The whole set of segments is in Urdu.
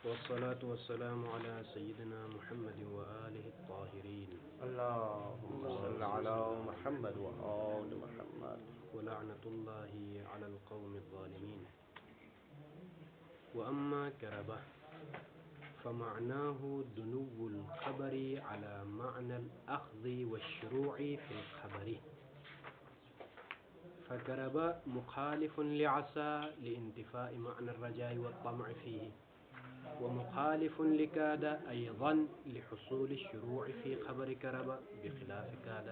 والصلاة والسلام على سيدنا محمد وآله الطاهرين اللهم صل على محمد وآل محمد ولعنة الله على القوم الظالمين. وأما كربة فمعناه دنو الخبر على معنى الأخذ والشروع في الخبر. فكربة مخالف لعسى لانتفاء معنى الرجاء والطمع فيه، ومخالف لكاد أيضا لحصول الشروع في خبر كربة بخلاف كاد.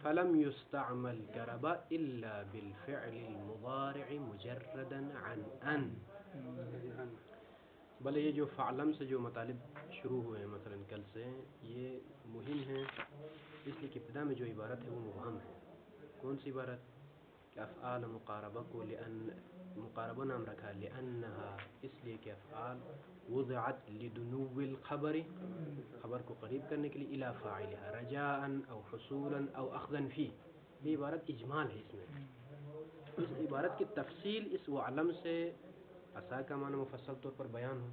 فلم يستعمل كربة إلا بالفعل المضارع مجردا عن أن. بل یہ جو فعلم سے جو مطالب شروع ہوئے ہیں مثلا کل سے، یہ مہم ہے اس لیے کہ ابتدا میں جو عبارت ہے وہ مبہم ہے. کون سی عبارت؟ کہ افعال مقاربہ کو مقاربہ نام رکھا لأنها، اس لیے کہ افعال وضعت لدنو الخبر، خبر کو قریب کرنے کے لیے، الى فاعلها رجاء او حصولا او اخذا فی. یہ عبارت اجمال ہے. اس میں اس عبارت کی تفصیل اس وعلم سے عسا کا معنی مفصل طور پر بیان ہو،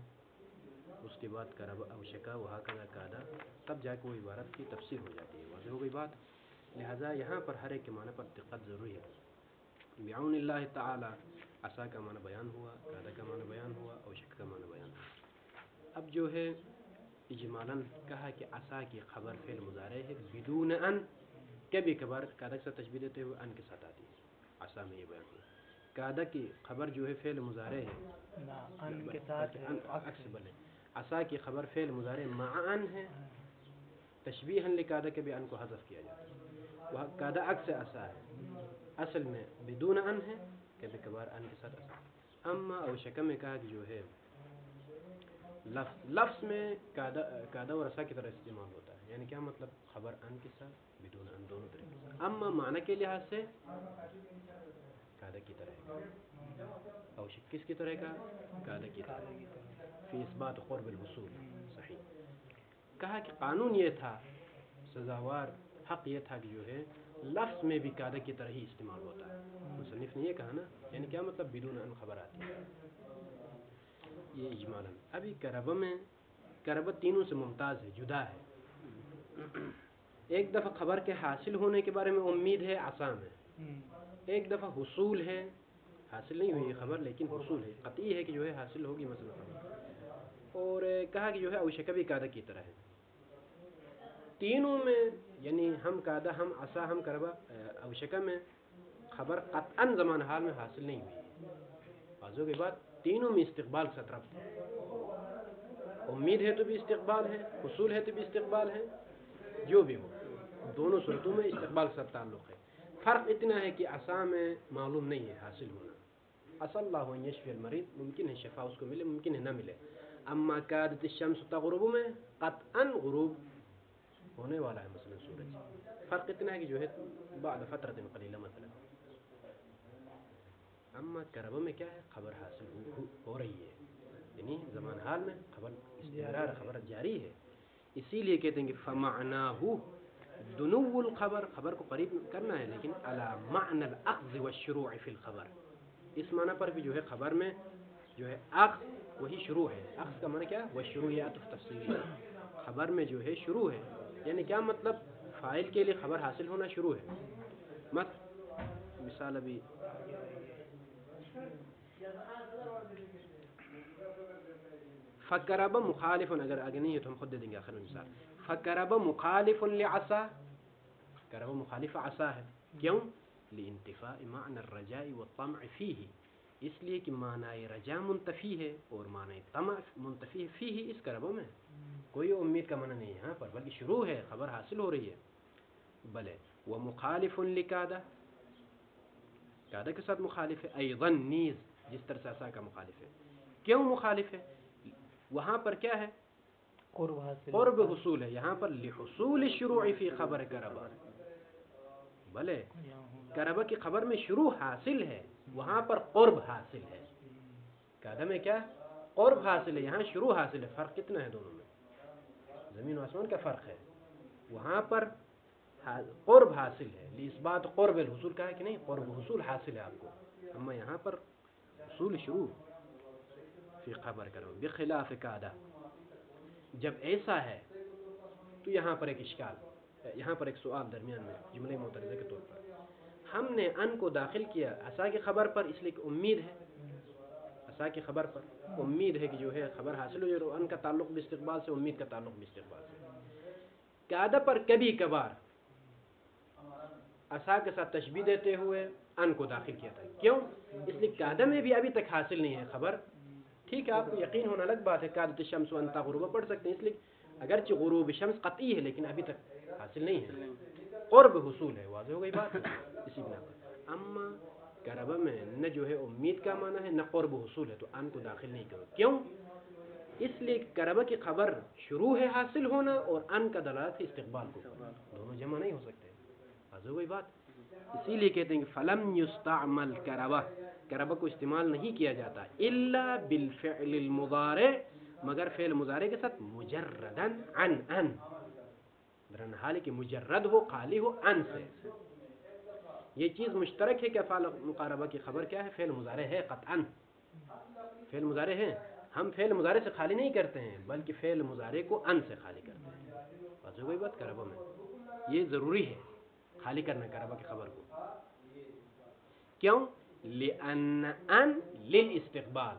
اس کے بعد کرب او شکا وہا کذا کادا، تب جا کے وہ عبارت کی تفسیر ہو جاتی ہے. واضح ہو گئی بات؟ لہذا یہاں پر ہر ایک کے معنی پر دقت ضروری ہے. بعون اللہ تعالی عسا کا معنی بیان ہوا، کادا کا معنی بیان ہوا، او شکا کا معنی بیان ہوا. اب جو ہے اجمالاً کہا کہ عسا کی خبر فعل مضارع ہے بدون ان، کبھی کبھار کادا کے ساتھ تشبیہ دیتے ہوئے ان کے ساتھ آتی ہے. عسا میں یہ بیان ہوا. کادا کی خبر جو ہے فعل مضارع ہے ان کے ساتھ عکس بلے. عسا کی خبر فعل مضارع مع ان ہے، تشبیہاً لکادا کے بھی ان کو حذف کیا جاتا ہے. وہ کادا عکس عسا ہے، اصل میں بدون ان ہے، کبھی کبھار ان کے ساتھ عسا. اما او شکا میں کہا کہ جو ہے لفظ میں کادا اور عسا کی طرح استعمال ہوتا ہے. یعنی کیا مطلب؟ خبر ان کے ساتھ بدون ان دونوں طریقے سے. اما معنی کے لحاظ سے کادا کی طرح کا، او شک کس کی طرح کا؟ کادا کی طرح، فی اثبات قرب الحصول. صحیح. کہا کہ قانون یہ تھا، سزاوار حق یہ تھا کہ جو ہے لفظ میں بھی کادا کی طرح ہی استعمال ہوتا ہے. مصنف نے یہ کہا نا، یعنی کیا مطلب؟ بدون ان خبر آتی ہے. یہ اجمالاً. ابھی کربہ میں، کربہ تینوں سے ممتاز ہے، جدا ہے. ایک دفعہ خبر کے حاصل ہونے کے بارے میں امید ہے عسا میں، ایک دفعہ حصول ہے، حاصل نہیں ہوئی خبر لیکن حصول ہے، قطعی ہے کہ جو ہے حاصل ہوگی مثلا خبر. اور کہا کہ جو ہے اوشکا بھی کادا کی طرح ہے. تینوں میں یعنی ہم کادا، ہم عسا، ہم کربا، اوشکا میں خبر قطعاً زمان حال میں حاصل نہیں ہوئی. بازو کے بعد تینوں میں استقبال سے ربط ہے. امید ہے تو بھی استقبال ہے، حصول ہے تو بھی استقبال ہے. جو بھی ہو دونوں صورتوں میں استقبال سے تعلق ہے. فرق اتنا ہے کہ عسا میں معلوم نہیں ہے حاصل ہونا. عسى الله ان يشفي المريض، ممکن ہے شفا اس کو ملے، ممکن ہے نہ ملے. اما کادت الشمس تغرب میں قطعا غروب ہونے والا ہے مثلا سورج. فرق اتنا ہے کہ جو ہے بعد فترۃ قلیلہ مثلا. اما کربہ میں کیا ہے؟ خبر حاصل ہو رہی ہے، یعنی زمان حال میں خبر استمرار، خبر جاری ہے. اسی لیے کہتے ہیں کہ فمعناہ دنو الخبر، خبر کو قریب کرنا ہے لیکن علی معنی الاخذ والشروع فی الخبر. اس معنی پر بھی جو ہے خبر میں جو ہے اخذ وہی شروع ہے. اخذ کا معنی کیا؟ والشروع یا عطف تفصیلی ہے. خبر میں جو ہے شروع ہے، یعنی کیا مطلب؟ فاعل کے لیے خبر حاصل ہونا شروع ہے. مثال ابھی فکرب مخالف، اگر آگے نہیں ہے تو ہم خود دے دیں گے آخر میں مثال. فکرب مخالف لعسا، کرب مخالف عسا ہے. کیوں؟ لانتفاء معنی الرجاء والطمع فیہ، اس لیے کہ معنی رجا منتفی ہے اور معنی طمع منتفی ہے فیہ، اس کربوں میں کوئی امید کا معنی نہیں ہے یہاں پر، بلکہ شروع ہے، خبر حاصل ہو رہی ہے. بلے ومخالف لکادہ، کادہ کے ساتھ مخالف ہے. ایضا نیز، جس طرح سے عسا کا مخالف ہے. کیوں مخالف ہے؟ وہاں پر کیا ہے؟ قرب حصول ہے. یہاں پر لحصول الشروع فی خبر کربہ. بلے کربہ کی خبر میں شروع حاصل ہے، وہاں پر قرب حاصل ہے. کادہ میں کیا؟ قرب حاصل ہے، یہاں شروع حاصل ہے. فرق کتنا ہے دونوں میں؟ زمین و آسمان کا فرق ہے. وہاں پر قرب حاصل ہے، لإثبات قرب الحصول کہا کہ نہیں، قرب حصول حاصل ہے آپ کو. اما یہاں پر حصول شروع. فی خبر کرو بخلاف قعدہ. جب ایسا ہے تو یہاں پر ایک اشکال، یہاں پر ایک سوال درمیان میں جملہ معترضہ کے طور پر. ہم نے ان کو داخل کیا عصا کی خبر پر اس لیے کہ امید ہے، عصا کی خبر پر امید ہے کہ جو ہے خبر حاصل ہو جائے، اور ان کا تعلق بھی استقبال سے، امید کا تعلق بھی استقبال سے. قعدہ پر کبھی کبھار عصا کے ساتھ تشبیہ دیتے ہوئے ان کو داخل کیا تھا. کیوں؟ اس لیے قعدہ میں بھی ابھی تک حاصل نہیں ہے خبر. ٹھیک ہے، آپ کو یقین ہونا الگ بات ہے، قعدت الشمس وان تغرب پڑھ سکتے ہیں، اس لیے اگرچہ غروب شمس قطعی ہے لیکن ابھی تک حاصل نہیں ہے، قرب حصول ہے. واضح ہو گئی بات اسی بنا پر. اما قربہ میں نہ جو ہے امید کا معنی ہے نہ قرب حصول ہے، تو ان کو داخل نہیں کرو. کیوں؟ اس لیے قربہ کی خبر شروع ہے حاصل ہونا، اور ان کا دلالت ہے استقبال کو، دونوں جمع نہیں ہو سکتے. واضح ہو گئی بات. اسی لیے کہتے ہیں کہ فلم یستعمل قربہ، قربہ کو استعمال نہیں کیا جاتا الا بالفعل المضارع، مگر فعل مضارع کے ساتھ مجرداً عن درن حال کہ مجرد ہو، خالی ہو ان سے. یہ چیز مشترک ہے کہ افعال مقاربہ کی خبر کیا ہے؟ فعل مضارع ہے قطعاً، فعل مضارع ہے. ہم فعل مضارع سے خالی نہیں کرتے ہیں بلکہ فعل مضارع کو ان سے خالی کرتے ہیں. واضح ہو گئی بات. قربہ میں یہ ضروری ہے خالی کرنا قربہ کی خبر کو. کیوں؟ لأن ان للاستقبال،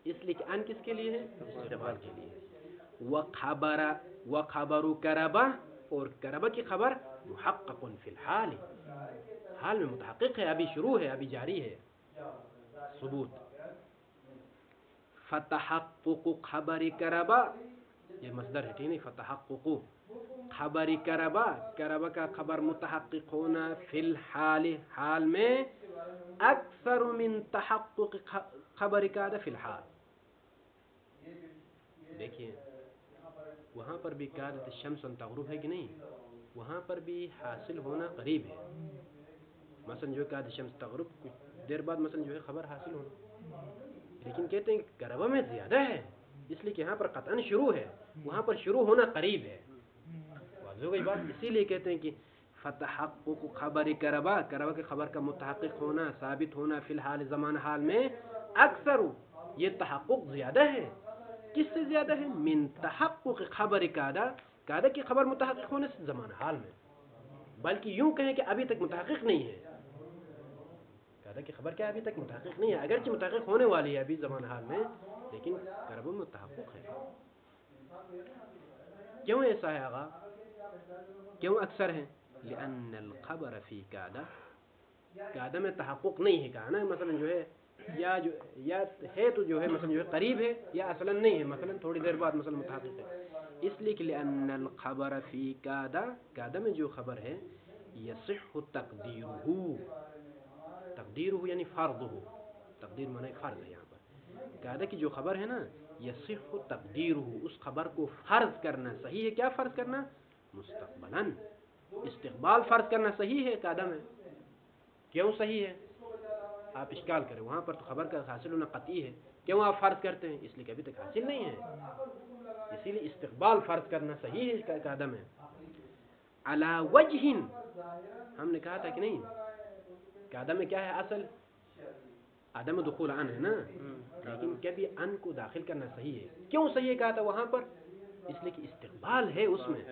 اس لیے کہ ان کس کے لیے ہے؟ استقبال کے لیے. وخبر قربہ، اور قربہ کی خبر محقق فی الحال، حال میں متحقق ہے، ابھی شروع ہے، ابھی جاری ہے ثبوت. فتحقق خبر قربہ، یہ مصدر ہے ٹھیک نہیں، فتحقق خبر قربہ، قربہ کا خبر متحقق ہونا، فی الحال حال میں، اکثر من تحقق خبر قعدہ فی الحال. دیکھیے وہاں پر بھی قعدت الشمس ان تغرب ہے کہ نہیں، وہاں پر بھی حاصل ہونا قریب ہے. مثلا جو قعدت الشمس تغرب کچھ دیر بعد مثلا جو ہے خبر حاصل ہونا، لیکن کہتے ہیں کہ قربہ میں زیادہ ہے، اس لیے کہ یہاں پر قطعاً شروع ہے، وہاں پر شروع ہونا قریب ہے. واضح ہو گئی بات. اسی لیے کہتے ہیں کہ فتحقق خبر قربہ، قربہ کی خبر کا متحقق ہونا، ثابت ہونا، فی الحال زمان حال میں، اکثر یہ تحقق زیادہ ہے. کس سے زیادہ ہے؟ من تحقق خبر قعدہ، قعدہ کی خبر متحقق ہونے سے زمان حال میں، بلکہ یوں کہیں کہ ابھی تک متحقق نہیں ہے. قعدہ کی خبر کیا ابھی تک متحقق نہیں ہے، اگرچہ متحقق ہونے والی ہے ابھی زمان حال میں، لیکن قربہ میں تحقق ہے. کیوں ایسا ہے آغا؟ کیوں اکثر ہے؟ لأن الخبر فی قعدہ، قعدہ میں تحقق نہیں ہے. کہا نا مثلا جو ہے یا ہے تو جو ہے مثلا جو ہے قریب ہے، یا اصلا نہیں ہے، مثلا تھوڑی دیر بعد مثلا متحقق ہے. اس لیے کہ لأن الخبر فی قعدہ، قعدہ میں جو خبر ہے، یصح تقدیرہ، تقدیرہ یعنی فرضہ، تقدیر معنی فرض ہے. یہاں پر قعدہ کی جو خبر ہے نا، یصح تقدیرہ، اس خبر کو فرض کرنا صحیح ہے. کیا فرض کرنا؟ مستقبلاً، استقبال فرض کرنا صحیح ہے قعدہ میں. کیوں صحیح ہے؟ آپ اشکال کریں، وہاں پر تو خبر کا حاصل ہونا قطعی ہے، کیوں آپ فرض کرتے ہیں؟ اس لیے کہ ابھی تک حاصل نہیں ہے، اسی لیے استقبال فرض کرنا صحیح ہے قعدہ میں. علی وجہ، ہم نے کہا تھا کہ نہیں قعدہ میں کیا ہے اصل؟ عدم دخول ان ہے نا، لیکن کبھی ان کو داخل کرنا صحیح ہے. کیوں صحیح کہا تھا وہاں پر؟ اس لیے کہ استقبال ہے اس میں،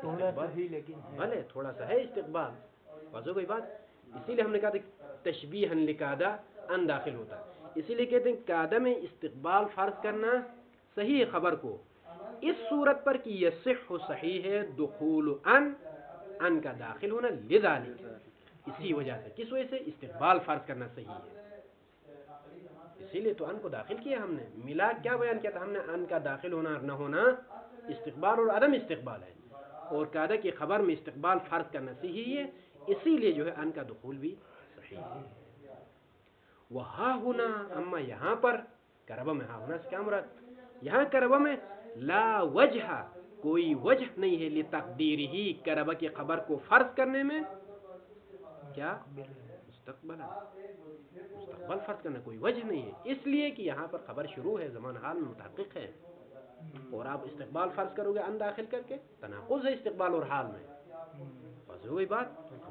بھلے تھوڑا سا ہے استقبال. واضح کوئی بات. اسی لیے ہم نے کہا تھا تشبیہاً لقعدہ ان داخل ہوتا ہے. اسی لیے کہتے ہیں قعدہ میں استقبال فرض کرنا صحیح ہے خبر کو، اس صورت پر کہ یصح صحیح ہے دخول ان کا داخل ہونا، لذالک اسی وجہ سے. کس وجہ سے؟ استقبال فرض کرنا صحیح ہے، اسی لیے تو ان کو داخل کیا ہم نے. ملا کیا بیان کیا تھا ہم نے؟ ان کا داخل ہونا اور نہ ہونا استقبال اور عدم استقبال ہے، اور قعدہ کی خبر میں استقبال فرض کرنا صحیح ہے، اسی لیے جو ہے ان کا دخول بھی صحیح ہے. وہاں ہونا، اما یہاں پر قربہ میں، ہاں ہونا سے کیا مراد؟ یہاں قربہ میں لا وجہ، کوئی وجہ نہیں ہے، لتقدیر ہی قربہ کی خبر کو فرض کرنے میں. کیا؟ مستقبل فرض کرنا کوئی وجہ نہیں ہے، اس لیے کہ یہاں پر خبر شروع ہے، زمان حال میں متحقق ہے، اور آپ استقبال فرض کرو گے ان داخل کر کے، تناقض ہے استقبال اور حال میں. واضح ہوئی بات.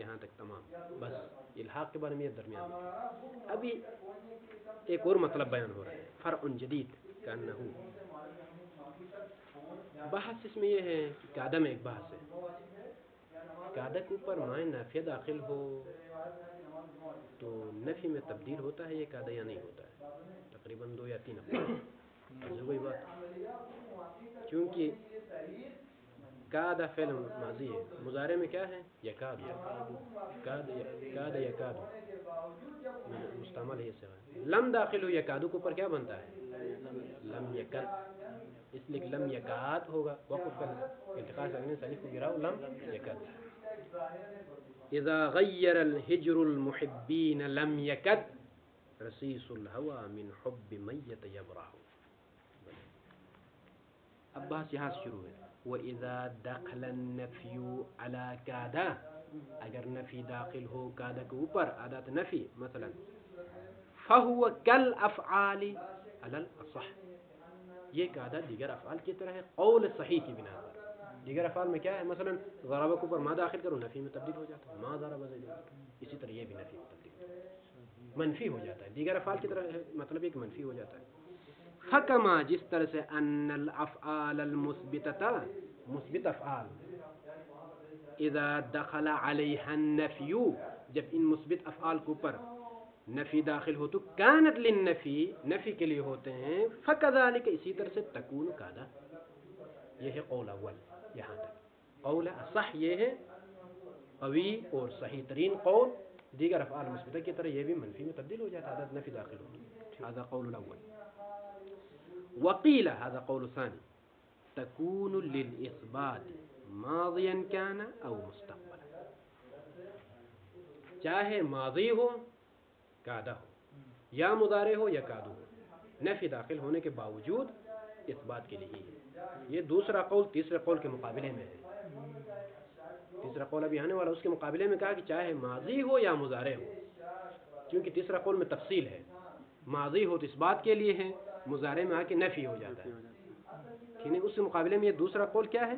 یہاں تک تمام. بس الحاق کے بارے میں یہ درمیان میں. ابھی ایک اور مطلب بیان ہو رہا ہے, فرع جدید کانہو. بحث اس میں یہ ہے کہ قاعدہ میں ایک بحث ہے, قاعدہ کے اوپر معنی نافیہ داخل ہو تو نفی میں تبدیل ہوتا ہے یہ قاعدہ یا نہیں ہوتا ہے. تقریباً 2 یا 3 اقوال کوئی بات, کیونکہ قاعدہ فعل ماضی ہے, مضارع میں کیا ہے یکاد, قاد یکاد مستعمل ہے سے. لم داخل ہو یکادو کے اوپر کیا بنتا ہے لم یکد, اس لیے لم یکاد ہوگا, وقف کا انتقال کرنے سے الف کو گراؤ لم یکد. اذا غیر الحجر المحبین لم یکد رصیص الہوى من حب میت یبرح. اب بحث یہاں سے شروع ہے. وَإِذَا دَخَلَ النَّفْيُ عَلَى كَادَ, اگر نفی داخل ہو کادہ کے اوپر, عادت نفی مثلا, فَهُوَ كَالْأَفْعَالِ عَلَى الْأَصَحِّ, یہ کادہ دیگر افعال کی طرح ہے قول صحیح کی بنا پر. دیگر افعال میں کیا ہے, مثلا ضربہ کے اوپر ما داخل کرو نفی میں تبدیل ہو جاتا ہے, ما ضرب زید, اسی طرح یہ بھی نفی میں تبدیل ہو جاتا ہے, منفی ہو جاتا ہے. دیگر افعال کی طرح مطلب ایک منفی ہو جاتا ہے. حکما, جس طرح سے ان الافعال المثبتۃ, مثبت افعال, اذا دخل علیہا النفی, جب ان مثبت افعال کے اوپر نفی داخل ہو تو کانت للنفی, نفی کے لیے ہوتے ہیں. فکذالک, اسی طرح سے تکون قاعدہ. یہ ہے قول اول. یہاں تک قول اصح یہ ہے, قوی اور صحیح ترین قول. دیگر افعال مثبتہ کی طرح یہ بھی منفی میں تبدیل ہو جاتا ہے عدد نفی داخل ہو تو. هذا قول الاول. وقیل هذا قول ثانی, تكون للإثبات ماضيا كان أو مستقبلا, چاہے ماضی ہو قاعدہ ہو یا مضارع ہو یا قادو ہو, نفی داخل ہونے کے باوجود اس بات کے لیے ہی ہے. یہ دوسرا قول تیسرے قول کے مقابلے میں ہے. تیسرا قول ابھی آنے والا, اس کے مقابلے میں کہا کہ چاہے ماضی ہو یا مضارع ہو, کیونکہ تیسرا قول میں تفصیل ہے. ماضی ہو تو اس بات کے لیے ہے, مضارع میں آ کے نفی ہو جاتا ہے. ٹھیک ہے, اس کے مقابلے میں یہ دوسرا قول کیا ہے,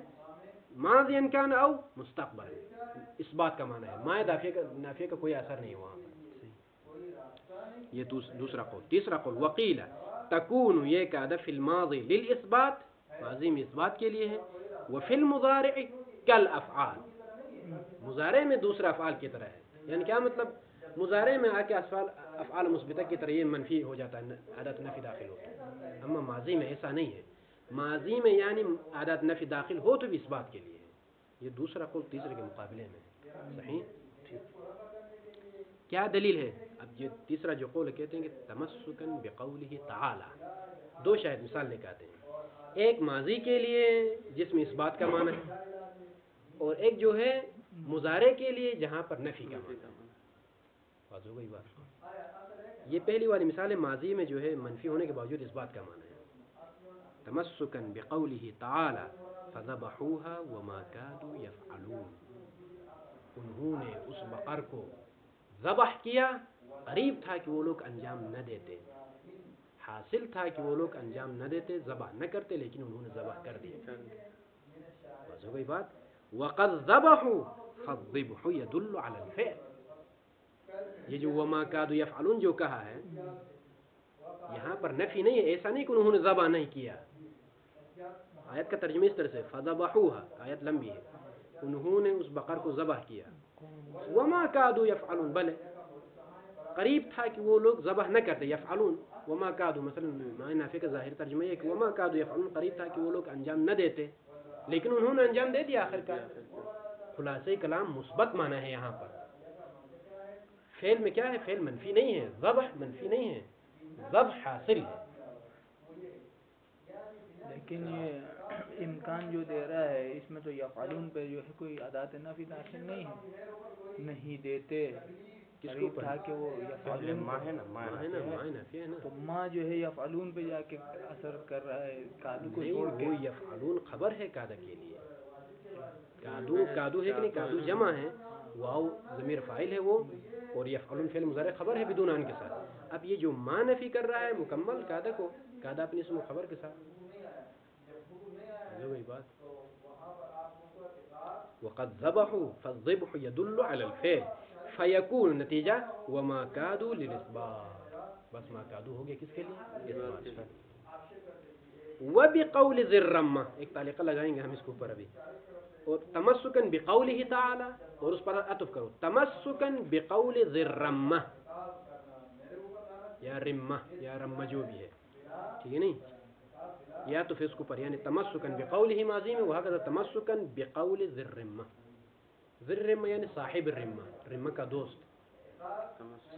ماضی کان او مستقبل, اس بات کا معنی ہے. ماء نافیہ کا کوئی اثر نہیں وہاں پر. یہ دوسرا قول. تیسرا قول وقیل تکون, یہ قاعدہ فی الماضی للاثبات, ماضی میں اس بات کے لیے ہے. وفی المضارع کالافعال, مضارع میں دوسرا افعال کی طرح ہے. یعنی کیا مطلب, مضارع میں آ کے افعال مثبتہ کی طرح یہ منفی ہو جاتا ہے, عادت نفی داخل ہوتا ہے. اما ماضی میں ایسا نہیں ہے. ماضی میں یعنی عادت نفی داخل ہو تو بھی اس بات کے لیے ہے. یہ دوسرا قول تیسرے کے مقابلے میں. صحیح. کیا دلیل ہے؟ اب یہ تیسرا جو قول کہتے ہیں کہ تمسکن بقولہ تعالی, دو شاید مثال لے کے آتے ہیں. ایک ماضی کے لیے جس میں اس بات کا معنی ہے, اور ایک جو ہے مضارع کے لیے جہاں پر نفی کا معنی ہے. واضح ہو گئی بات. یہ پہلی والی مثال ہے, ماضی میں جو ہے منفی ہونے کے باوجود اس بات کا معنی ہے. تمسکن بقولہ تعالی فذبحوها وما كادوا يفعلون, انہوں نے اس بقر کو ذبح کیا, قریب تھا کہ وہ لوگ انجام نہ دیتے, حاصل تھا کہ وہ لوگ انجام نہ دیتے, ذبح نہ کرتے, لیکن انہوں نے ذبح کر دیا. بس ہو گئی بات. وقد ذبحوا فالذبح يدل على الفعل, یہ جو وما كادوا يفعلون جو کہا ہے یہاں پر نفی نہیں ہے. ایسا نہیں کہ انہوں نے ذبح نہیں کیا. آیت کا ترجمہ اس طرح سے فذبحوها, آیت لمبی ہے, انہوں نے اس بقر کو ذبح کیا. وما كادوا يفعلون, بلے قریب تھا کہ وہ لوگ ذبح نہ کرتے. یفعلون وما كادوا, مثلا معنی نافع کا ظاہر ترجمہ ہے کہ وما كادوا يفعلون, قریب تھا کہ وہ لوگ انجام نہ دیتے, لیکن انہوں نے انجام دے دیا آخر کا. خلاصہ کلام مثبت معنی ہے یہاں پر. فعل میں کیا ہے, فعل منفی نہیں ہے, ذبح منفی نہیں ہے, ذبح حاصل ہے. لیکن یہ امکان جو دے رہا ہے اس میں تو یفعلون پہ جو ہے کوئی ادات نفی داخل نہیں ہے, نہیں دیتے. قریب تھا کہ وہ یفعلون ماں ہے نا, ماں ہے نا, تو ماں جو ہے یفعلون پہ جا کے اثر کر رہا ہے قادو کو چھوڑ کے. وہ یفعلون خبر ہے قادہ کے لیے. قادو ہے کہ نہیں, قادو جمع ہے, واو ضمیر فاعل ہے وہ, اور یفعلون فعل مضارع خبر ہے بدون ان کے ساتھ. اب یہ جو ماں نفی کر رہا ہے مکمل قادہ کو, قادہ اپنی اسم و خبر کے ساتھ. وہی بات. وقد ذبحوا فالذبح يدل على الفعل فيكون نتیجہ وما كادوا للإثبات. بس ما كادوا ہو گیا کس کے لیے؟ اثبات. وبقول ذي الرمة ایک تعلیقہ لگائیں گے ہم اس کے اوپر ابھی. اور تمسکن بقوله تعالی اور اس پر عطف کرو تمسکن بقول ذي الرمة یا رمہ یا رمہ جو بھی ہے ٹھیک ہے نہیں یا تو پھر اس کو پر یعنی تمسکن بقوله ماضی میں وہاں کا تمسکن بقول ذي الرمة. ذی الرمة یعنی صاحب الرمہ رمہ کا دوست.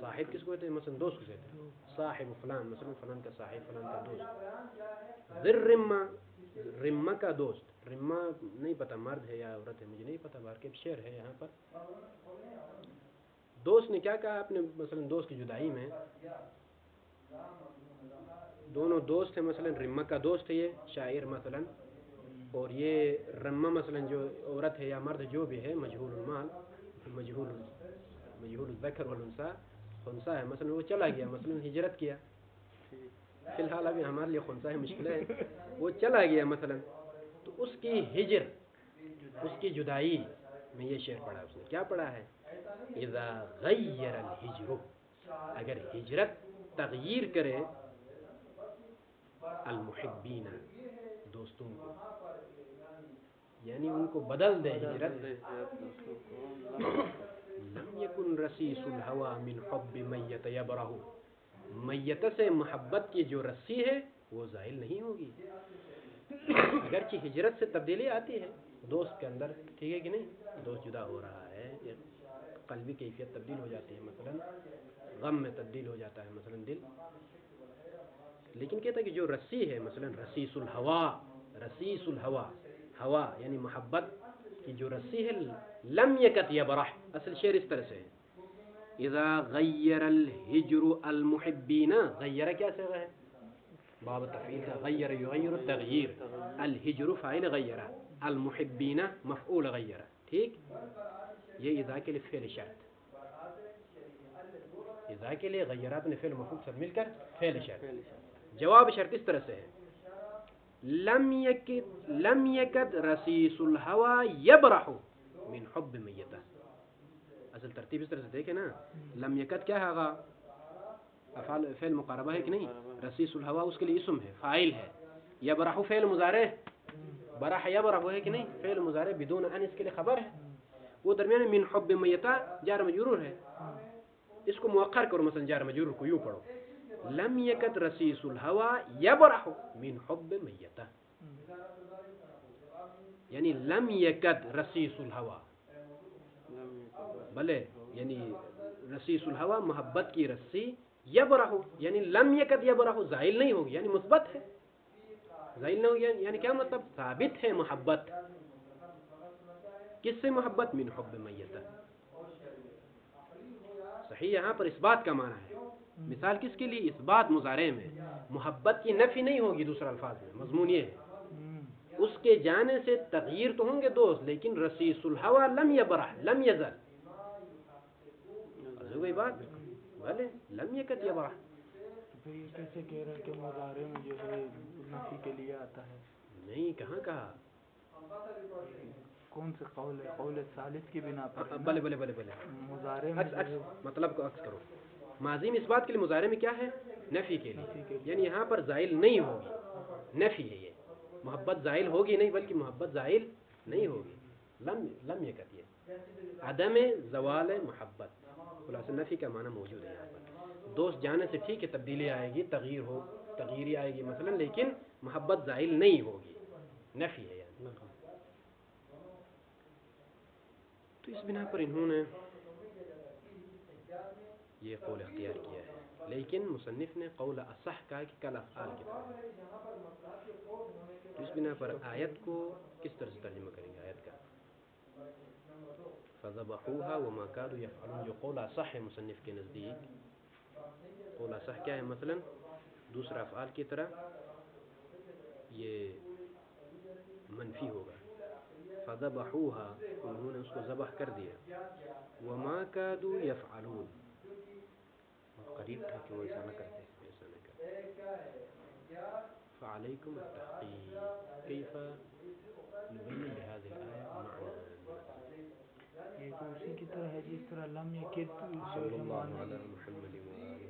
صاحب کس کو کہتے ہیں؟ مثلا دوست کو کہتے ہیں صاحب فلان مثلا فلان کا صاحب فلان کا دوست. ذی الرمہ رمہ کا دوست. رمہ نہیں پتہ مرد ہے یا عورت ہے مجھے نہیں پتہ باہر کے شعر ہے یہاں پر. دوست نے کیا کہا اپنے مثلا دوست کی جدائی میں دونوں دوست ہیں مثلا رمہ کا دوست ہے یہ شاعر مثلا اور یہ رمہ مثلا جو عورت ہے یا مرد جو بھی ہے مجہول المال مجہول الذکر والانثى خنثی ہے مثلا وہ چلا گیا مثلا ہجرت کیا فی الحال ابھی ہمارے لیے خنثی مشکل ہے وہ چلا گیا مثلا تو اس کی ہجر اس کی جدائی میں یہ شعر پڑھا اس نے کیا پڑھا ہے اذا غیر الہجر اگر ہجرت تغییر کرے المحبین دوستوں کو یعنی ان کو بدل دے ہجرت لم یکن رسیس الہوى من حب میت یبرہ میت سے محبت کی جو رسی ہے وہ زائل نہیں ہوگی. اگرچہ ہجرت سے تبدیلی آتی ہے دوست کے اندر ٹھیک ہے کہ نہیں دوست جدا ہو رہا ہے قلبی کیفیت تبدیل ہو جاتی ہے مثلا غم میں تبدیل ہو جاتا ہے مثلا دل لیکن کہتا ہے کہ جو رسی ہے مثلا رسیس الہوى ہوا یعنی محبت کی جو رسی ہے لم یکت یبرح اصل شعر اس طرح سے ہے اذا غیر الہجر المحبین غیر کیا سے ہے باب تفعیل کا غیر یغیر التغییر الہجر فاعل غیر المحبین مفعول غیر ٹھیک یہ اذا کے لیے فعل شرط اذا کے لیے غیرات نے فعل مفعول سب مل کر فعل شرط جواب شرط اس طرح سے ہے لم یکد رسیس الہوى یبرح من حب میتہ اصل ترتیب اس طرح سے دیکھیں نا لم یکد کیا ہے آغا افعال فعل مقاربہ ہے کہ نہیں رسیس الہوى اس کے لیے اسم ہے فاعل ہے یبرح فعل مضارع برح یبرح ہے کہ نہیں فعل مضارع بدون ان اس کے لیے خبر ہے وہ درمیان من حب میتہ جار مجرور ہے اس کو مؤخر کرو مثلا جار مجرور کو یوں پڑھو لم یکد رسیس الہوى یبرح من حب میتہ یعنی لم یکد رسیس الہوى بلے یعنی رسیس الہوى محبت کی رسی یبرح یعنی لم یکد یبرح زائل نہیں ہوگی یعنی مثبت ہے زائل نہیں ہوگی یعنی کیا مطلب ثابت ہے محبت کس سے محبت من حب میتہ صحیح یہاں پر اس بات کا معنی ہے مثال کس کے لیے اس بات مضارع میں محبت کی نفی نہیں ہوگی دوسرا الفاظ میں مضمون یہ ہے اس کے جانے سے تغییر تو ہوں گے دوست لیکن رسیس الہوى لم یبرح لم یزل کوئی بات بھلے لم یکد یبرح پھر یہ کیسے کہہ رہا ہے کہ مضارع میں جو ہے نفی کے لیے آتا ہے نہیں کہاں کہا کون سے قول ہے قول ثالث کی بنا پر بلے بلے بلے بلے مضارع میں مطلب کو عکس کرو ماضی میں اس بات کے لیے مضارع میں کیا ہے نفی کے لیے یعنی یہاں پر زائل نہیں ہوگی نفی ہے یہ محبت زائل ہوگی نہیں بلکہ محبت زائل نہیں ہوگی لم یکد یہ عدم زوال محبت خلاصہ نفی کا معنی موجود ہے یہاں پر دوست جانے سے ٹھیک ہے تبدیلی آئے گی تغییری آئے گی مثلا لیکن محبت زائل نہیں ہوگی نفی ہے یعنی تو اس بنا پر انہوں نے یہ قول اختیار کیا ہے لیکن مصنف نے قول اصح کہا کہ کل افعال کی طرح تو اس بنا پر آیت کو کس طرح سے ترجمہ کریں گے آیت کا فذبحوها وما كادوا يفعلون جو قول اصح ہے مصنف کے نزدیک قول اصح کیا ہے مثلا دوسرا افعال کی طرح یہ منفی ہوگا فذبحوها انہوں نے اس کو ذبح کر دیا وما كادوا يفعلون قریب تھا کہ وہ ایسا نہ کرتے ایسا نہ کرتے فعليكم التحقيق كيف نبين بهذه الآية معنى تو اسی کی طرح ہے جس طرح لم یکد جو صلی ہے اللہ معنی علی محمد و آلہ